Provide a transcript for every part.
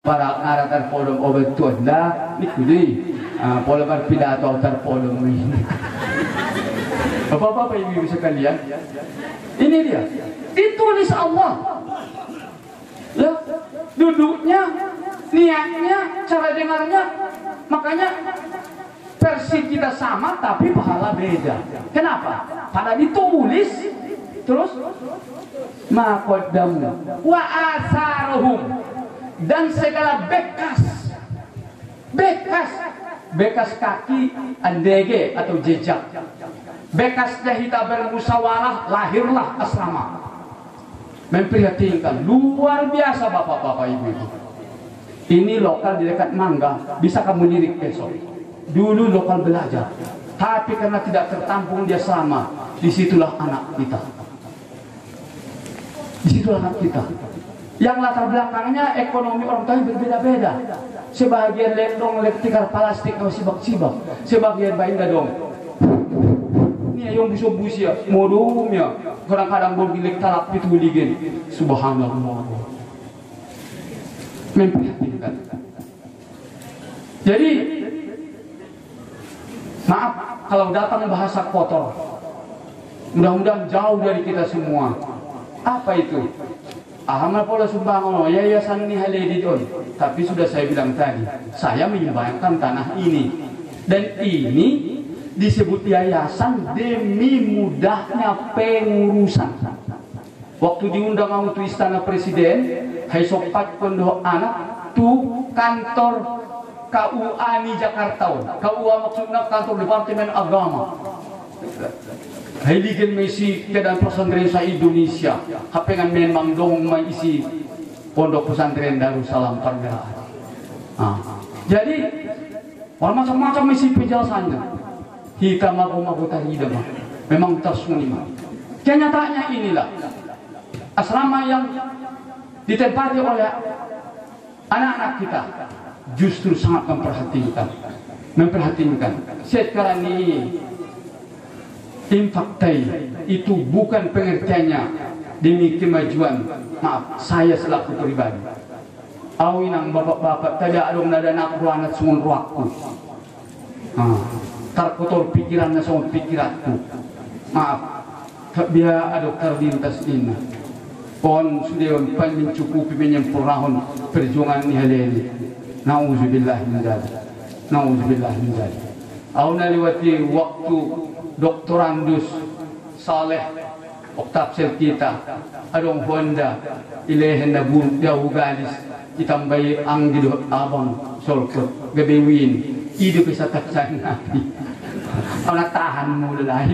para arah terpolong obat tuan dah ni kudi pola berpidato terpolong ini apa ibu sekalian, ini dia ditulis Allah ya, duduknya, niatnya, cara dengarnya, makanya versi kita sama tapi pahala beda. Kenapa? Pada ditulis terus maqaddamu wa atharuhum, dan segala bekas kaki andege atau jejak, bekasnya kita bermusyawarah, lahirlah asrama. Memprihatinkan, luar biasa bapak-bapak ibu-ibu. Ini lokal di dekat Mangga, bisa kamu lirik besok. Dulu lokal belajar, tapi karena tidak tertampung dia sama, disitulah anak kita. Disitulah anak kita. Yang latar belakangnya ekonomi orang tua berbeda-beda. Sebagian lendong tikar plastik atau sibak-sibak, sebagian bayi dong. Ini yang busuk-busuk ya, modumnya kadang-kadang bergilik talak itu ligin. Subhanallah. Memprihatinkan. Jadi maaf kalau datang bahasa kotor. Mudah-mudahan jauh dari kita semua. Apa itu? Ahmad pola sumbangan yayasan ni haledidon. Tapi sudah saya bilang tadi, saya menyumbangkan tanah ini. Dan ini disebut yayasan demi mudahnya pengurusan. Waktu diundang untuk istana presiden, hai sopat pondok anak tu kantor KUA di Jakarta. KUA maksudnya kantor Departemen Agama. Hai ligen mesi kedan pesantren sa Indonesia. Hapengan memang dong isi pondok pesantren Darussalam Pergerakan. Jadi macam-macam misi penjelasannya. Kita magu-magu tadi dah, memang tersembunyi. Kenyataannya inilah asrama yang ditempati oleh anak-anak kita justru sangat memperhatikan. Sekarang ini infaktai itu bukan pengertiannya demi kemajuan. Maaf, saya selaku pribadi. Awinang bapak-bapak tadi adong nada nak ruanat sungun ruakku. Terkotor pikirannya sama pikiranku. Maaf, biar ada terlintas ini. Pon sudah mencukupi menyempurnakan perjuangan ini hari ini. Nauzubillah min dzalik. Nauzubillah min dzalik. Aku naliwati waktu doktorandus Saleh oktapsel kita. Adong Honda ilehen nabun jauh galis ditambahi anggido abang solkot gebewin ide bisa taksan nabi. Kalau tahan mulai,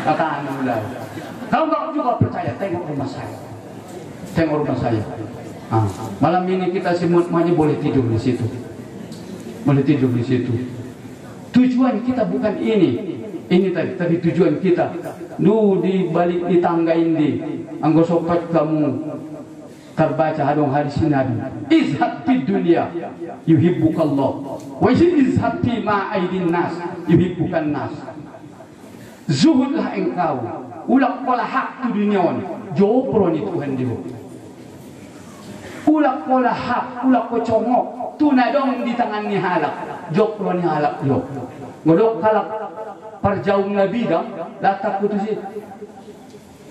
tahan mulai. Kalau nggak juga percaya, tengok rumah saya, tengok rumah saya. Malam ini kita semuanya boleh tidur di situ, boleh tidur di situ. Tujuan kita bukan ini tadi, tapi tujuan kita, di balik di tangga ini, anggo sopat kamu terbaca hadong hadis Nabi. Izhad fi dunia yuhibbukallah wa izhad fi ma aidin nas yuhibbukan nas. Zuhudlah engkau ulak pola hak tu dunia ni jopro ni Tuhan dia. Ulak pola hak ulak ko congok tu nadong di tangan ni halak jopro ni halak yo. Ngodok halak perjauh Nabi dah latak putusi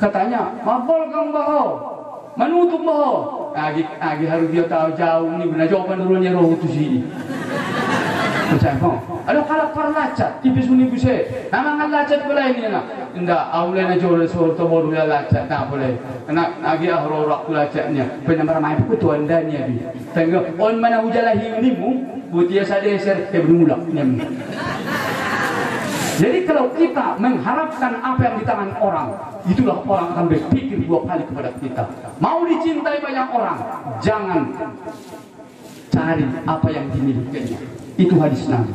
katanya mabol kang baho menutup bohong. Agi harus dia tahu jauh ni benar jawaban dulunya roh itu sih. Percaya kau? Ada kalak parlacat tipis uni buse. Nama ngalacat boleh ini na. Indah awalnya jual suara baru dia lacat tak boleh. Kena agi ahro rak lacatnya. Penamar main putuan dan ya bi. Tengok on mana hujalahi ini mu butia sadeser bermula. Jadi kalau kita mengharapkan apa yang di tangan orang, itulah orang akan berpikir dua kali kepada kita. Mau dicintai banyak orang, jangan cari apa yang dimilikinya. Itu hadis Nabi.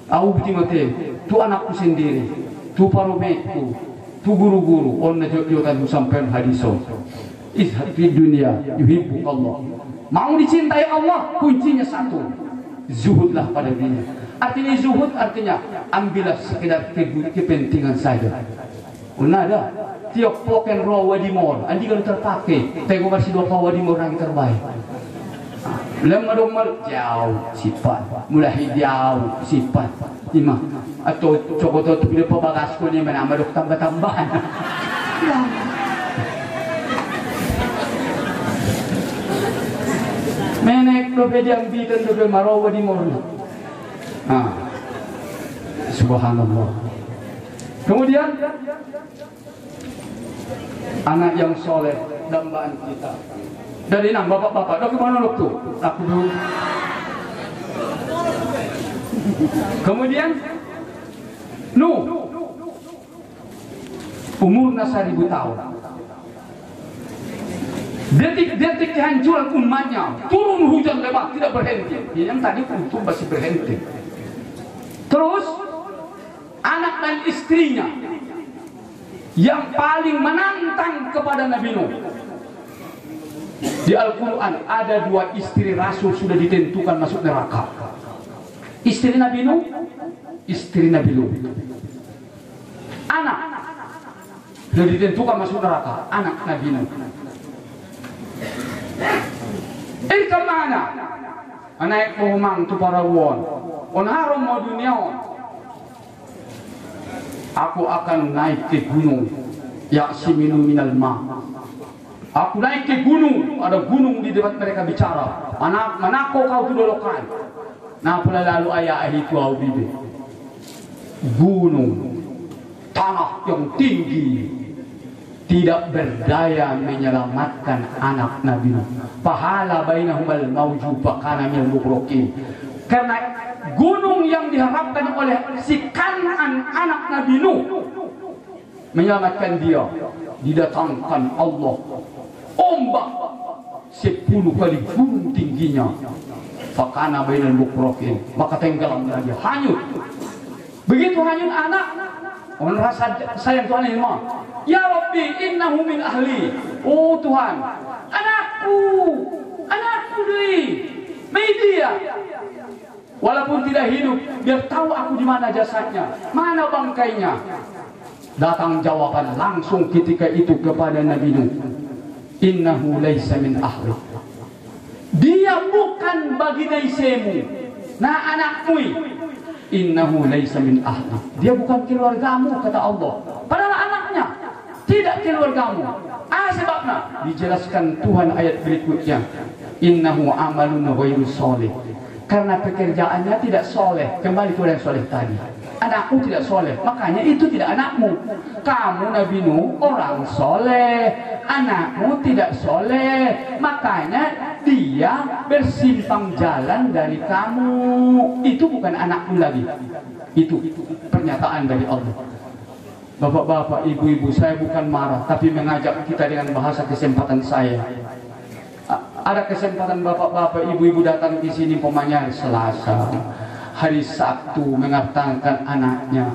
Aku Timotius, tu anakku sendiri, tu paromeku, tu guru-guru, on najotan sampai hadiso. Izhad fi dunia yuhibbukallah. Mau dicintai Allah, kuncinya satu, zuhudlah pada dunia. Artinya zuhud artinya ambillah sekedar kepentingan saja. Ada tiap poken raw wadimor, andi kalau terpakai, tengok masih dua wadimor yang terbaik. Lemah jauh sifat, mulai jauh sifat. Ima atau cokoto tu bila pabagas ko ni mana madok tambah-tambahan. Menek lo bediang bidan lo marawa di morna. Subhanallah. Kemudian anak yang soleh dambaan kita. Dari nang bapak-bapak, dok kemana lo tuh? Aku dulu. Kemudian Nuh umurnya 1000 tahun. Detik-detik kehancuran umatnya, turun hujan lebat tidak berhenti. Yang tadi itu masih berhenti. Terus anak dan istrinya yang paling menantang kepada Nabi Nuh. Di Al-Quran ada 2 istri Rasul sudah ditentukan masuk neraka. Istri Nabi Nuh, istri Nabi Lut. Anak sudah ditentukan masuk neraka, anak Nabi Nuh. Kemana? Anak pohomang tu para won. Harum mau dunia. Aku akan naik ke gunung. Yaksiminu minal ma. Aku naik ke gunung. Ada gunung di depan mereka bicara. Anak manako kau tu dolokan. Nah pula lalu ayah itu au bibi. Gunung, tanah yang tinggi tidak berdaya menyelamatkan anak Nabi Nuh. Pahala bainahumal mauju fakana minal mughrakin. Karena gunung yang diharapkan oleh si Kan'an anak Nabi Nuh menyelamatkan dia, didatangkan Allah ombak 10 kali gunung tingginya. Fakana bainal mughrakin, maka tenggelam dia, hanyut. Begitu hanyut anak, orang rasa sayang Tuhan ini mah. Ya Rabbi, innahu min ahli. Oh Tuhan, anakku deh, media. Walaupun tidak hidup, biar tahu aku di mana jasadnya, mana bangkainya. Datang jawaban langsung ketika itu kepada Nabi Nuh. Innahu laisa min ahli. Dia bukan bagi naisemu. Nah anakmu, innahu laisa min ahli. Dia bukan keluargamu kata Allah. Padahal anaknya tidak keluargamu. Sebabnya dijelaskan Tuhan ayat berikutnya. Innahu amalun ghairu sholih. Karena pekerjaannya tidak soleh. Kembali ke yang soleh tadi. Anakmu tidak soleh, makanya itu tidak anakmu. Kamu Nabi Nuh orang soleh, anakmu tidak soleh, makanya dia bersimpang jalan dari kamu. Itu bukan anakmu lagi. Itu pernyataan dari Allah. Bapak-bapak, ibu-ibu, saya bukan marah, tapi mengajak kita dengan bahasa kesempatan saya. Ada kesempatan bapak-bapak, ibu-ibu datang di sini pemanya Selasa, hari Sabtu mengantarkan anaknya,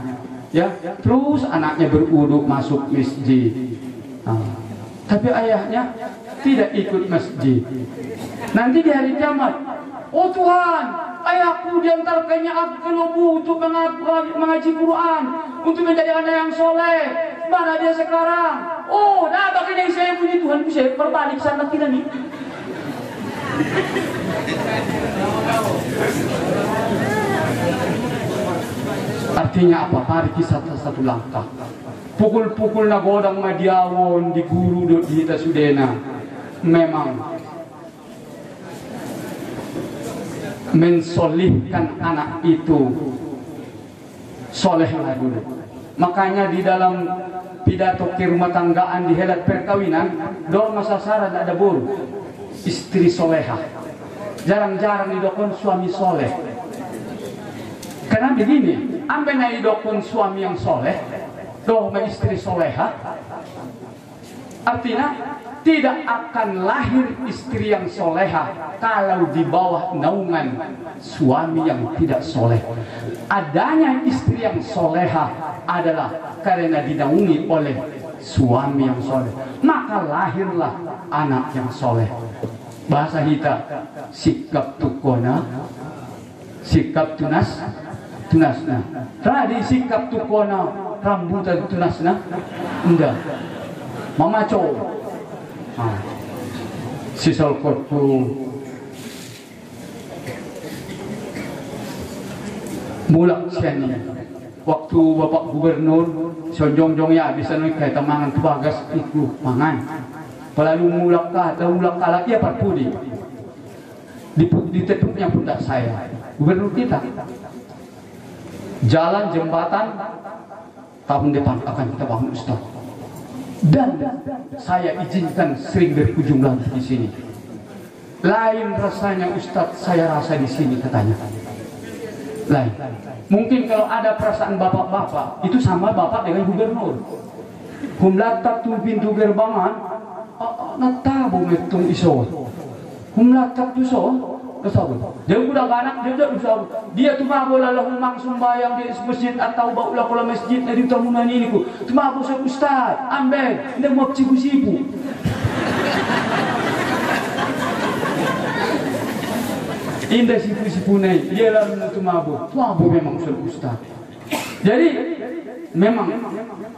ya, terus anaknya berwudu masuk masjid. Tapi ayahnya tidak ikut masjid. Nanti di hari kiamat, oh Tuhan, ayahku diantarkannya aku ke Lubu untuk mengaji Quran, untuk menjadi anak yang soleh. Mana dia sekarang? Oh, nah bagaimana saya punya Tuhan bisa berbalik sana tidak nih? Artinya apa? Mari kita satu langkah. Pukul-pukul nagodang madiawon di guru di kita sudena. Memang mensolihkan anak itu solehlah dulu. Makanya di dalam pidato kerumah tanggaan di helat perkawinan, doa masa syarat ada buru istri soleha. Jarang-jarang didokon suami soleh. Karena begini, ambil na idokon suami yang soleh, doa istri soleha, artinya tidak akan lahir istri yang soleha kalau di bawah naungan suami yang tidak soleh. Adanya istri yang soleha adalah karena dinaungi oleh suami yang soleh, maka lahirlah anak yang soleh. Bahasa kita sikap tukona, sikap tunasna. Tadi sikap tukona rambutan tunasna, enggak. Mamaco. Sisal korku mulak siani waktu Bapak Gubernur sonjong-jong ya bisa nih kayak temangan tubagas itu mangan pelalu mulak kalah ia parpudi ditetupnya pundak saya Gubernur kita jalan jembatan tahun depan akan kita bangun Ustaz dan saya izinkan sering berkunjung lagi di sini. Lain rasanya Ustaz saya rasa di sini katanya. Lain. Mungkin kalau ada perasaan bapak-bapak itu sama bapak dengan gubernur. Humlatat tu pintu gerbangan, natabu metung iso. Humlatat tu so, kesabu. Dia udah anak dia udah dia tu mah bola lah humang sembayang di masjid atau baulah kolam masjid dari tamunan ini ku. Cuma aku Ustaz, ambil, dia mau cipu-cipu. Indah sipu-sipu naik, dia lalu mabuk memang Ustaz. Jadi memang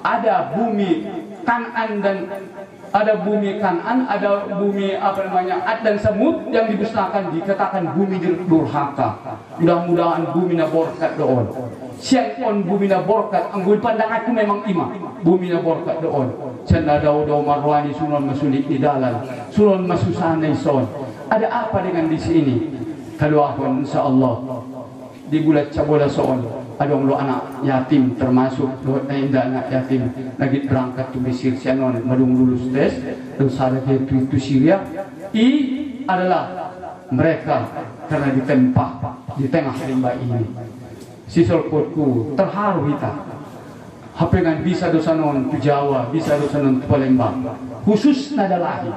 ada bumi Kan'an dan ada bumi Kan'an, ada bumi apa namanya Ad dan Samud yang dibesarkan dikatakan bumi durhaka. Mudah-mudahan bumi na borkat doon. Siang on bumi na borkat, ang pandang aku memang ima bumi na borkat doon. Canda daw marwani sunon masulik di dalan, sunon masusanay son. Ada apa dengan di sini? Kalau aku insyaallah di bulan cabola soon ada lo anak yatim termasuk anak yatim lagi berangkat ke Mesir sianon madung lulus tes terus ada itu Syria adalah mereka karena ditempah di tengah rimba ini sisol kotku terharu kita hapengan bisa dosa non ke Jawa bisa dosa non ke Palembang khusus nada lahi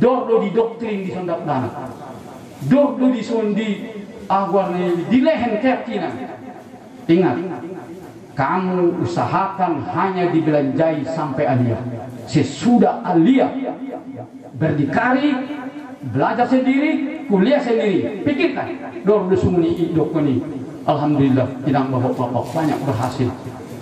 dordo di doktrin di sondap dana dordo di sondi agwarnya di lehen keyakinan. Ingat, kamu usahakan hanya dibelanjai sampai alia. Sesudah alia berdikari, belajar sendiri, kuliah sendiri. Pikirkan, dordo sumuni idok ini. Alhamdulillah, tidak bapak-bapak banyak berhasil,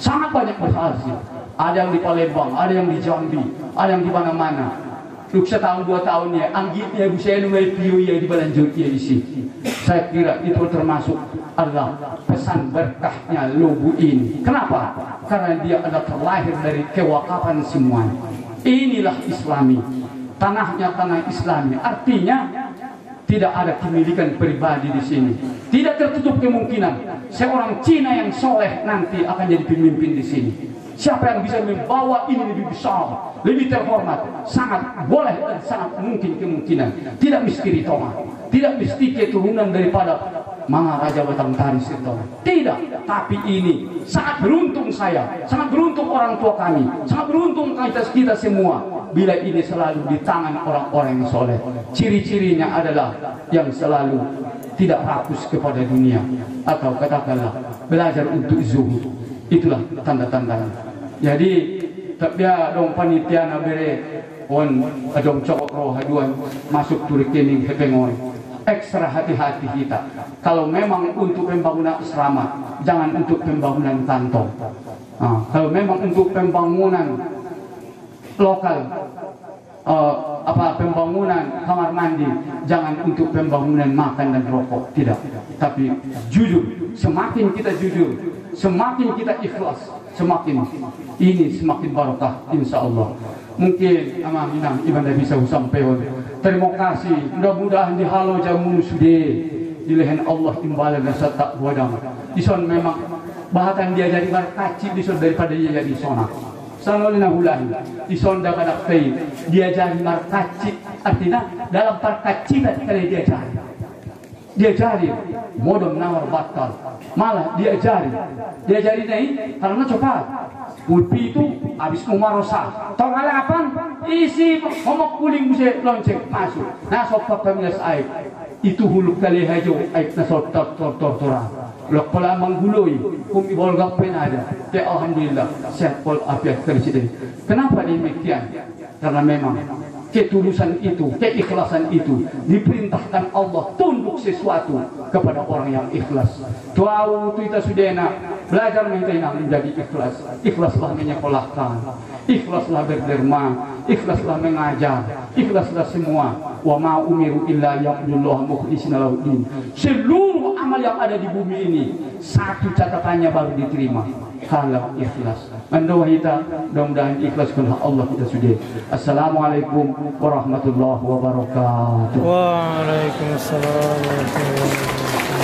sangat banyak berhasil. Ada yang di Palembang, ada yang di Jambi, ada yang di mana-mana. Luk setahun 2 tahunnya, anggitnya bisa numai piu ya dibalanjut ya di sini. Saya kira itu termasuk adalah pesan berkahnya lubu ini. Kenapa? Karena dia adalah terlahir dari kewakapan semua. Inilah Islami. Tanahnya tanah Islami. Artinya tidak ada kemilikan pribadi di sini. Tidak tertutup kemungkinan seorang Cina yang soleh nanti akan jadi pemimpin di sini. Siapa yang bisa membawa ini lebih besar, lebih terhormat, sangat boleh dan sangat mungkin kemungkinan. Tidak mesti ditolak, tidak mesti keturunan daripada Manga Raja Batang Taris itu. Tidak, tapi ini sangat beruntung saya, sangat beruntung orang tua kami, sangat beruntung kita semua. Bila ini selalu di tangan orang-orang yang soleh. Ciri-cirinya adalah yang selalu tidak rakus kepada dunia, atau katakanlah belajar untuk zuhud. Itulah tanda-tandanya. Jadi tapi dong panitia na bere on adong cokok roh haduan masuk tu rekening hepengoy. Ekstra hati-hati kita. Kalau memang untuk pembangunan asrama, jangan untuk pembangunan kantong. Kalau memang untuk pembangunan lokal, pembangunan kamar mandi, jangan untuk pembangunan makan dan rokok. Tidak. Tapi jujur, semakin kita jujur, semakin kita ikhlas, semakin ini semakin barokah insya Allah. Mungkin amanah ibadah bisa sampai. Terima kasih. Mudah-mudahan di halo jamu sudah dilehen Allah timbalan dan tak wadam. Ison memang bahkan dia jadi berkaci dison daripada dia jadi sona. Sanolina hulahi ison dapat dapat dia jadi berkaci artinya dalam perkaci tadi kali dia cari modal nawar batal malah dia cari nih karena cepat pulpi itu habis umarosa tong alapan isi momok kuling bisa lonceng masuk nah sopak pemilas air itu huluk kali hajo air na sotak tortora lok pala mangguloi kung ibol gapen ada ya alhamdulillah sehat pol afiat presiden. Kenapa demikian? Karena memang ketulusan itu, keikhlasan itu diperintahkan Allah tunduk sesuatu kepada orang yang ikhlas. Tuau itu kita sudena belajar menjadi ikhlas. Ikhlaslah menyekolahkan, ikhlaslah berderma, ikhlaslah mengajar, ikhlaslah semua. Wa ma umiru illa ya'budullaha mukhlishina lahuddin. Seluruh amal yang ada di bumi ini, satu catatannya baru diterima, kalau ikhlas. Mendoa kita, mudah-mudahan ikhlas karena Allah kita sudah. Assalamualaikum warahmatullahi wabarakatuh. Waalaikumsalam warahmatullahi wabarakatuh.